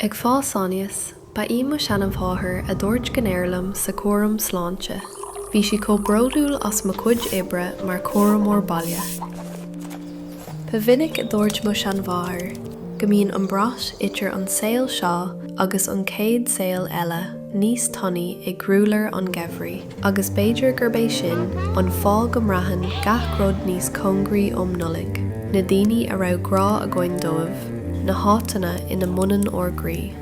Ag fás áineas, ba mo seanamh háthair a dúirt gnéirlam sa córam sláinte. Bhí si có brodúil as mo cuid ibre mar córamór baile. Ba vinnic a dúirt mo sean bháthair, go mbíonn an bras itir an saol seo agus an céad saol eile níos tanaí ag grúlar an gheimhreadh, agus b'éidir gurbééis sin an fág go mraithin gach rud níos congraí Nollaig, na daoine a raibh grá a gcuin dóibh, na hátainna ina munan orgraí.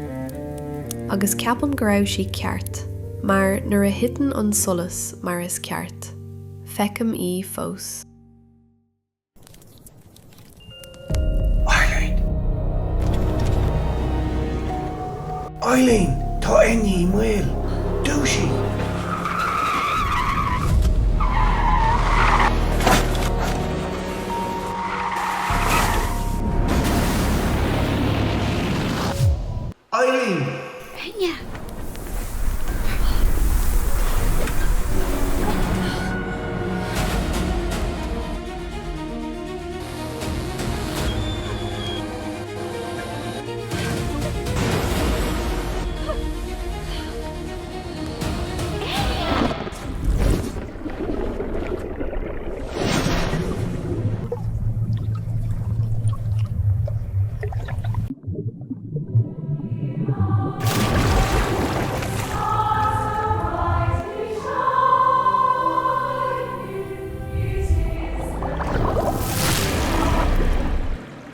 Agus ceapam go raibh sí ceart, mar nuair a hitan an solas mar is ceart, feicim í fós. Eibhlín, tá Enya i mbaol, dúisí. Eibhlín! Enya!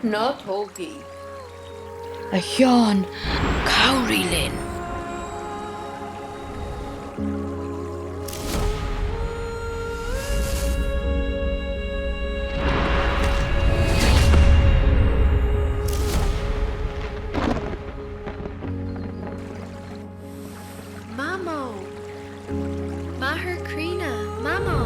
Ná tógaí. A hÉireann, cowrí linn. Mamó! Chomhar Creidmheasa, Mamó!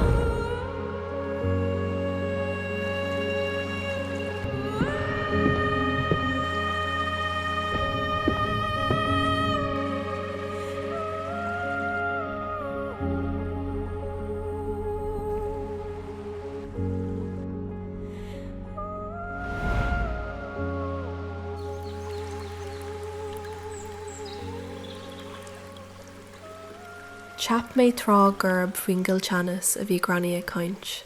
Cheap mé trá gurb faoin gilteannas a bhí granaí a caint.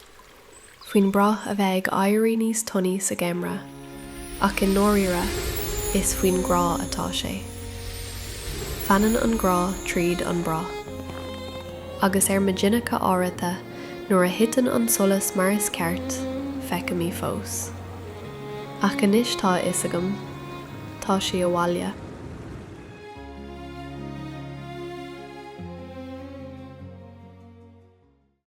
Faoin brath a bheith ag éirí níos tunaí sa geimhreadh, ach in nóiríre is faoin grá atá sé. Fanann an grá tríd an brath. Agus madinneacha áirithe nuair a hitan an solas mar is ceart, feicim í fós. Ach anois tá is agam, tá sí a bhaile.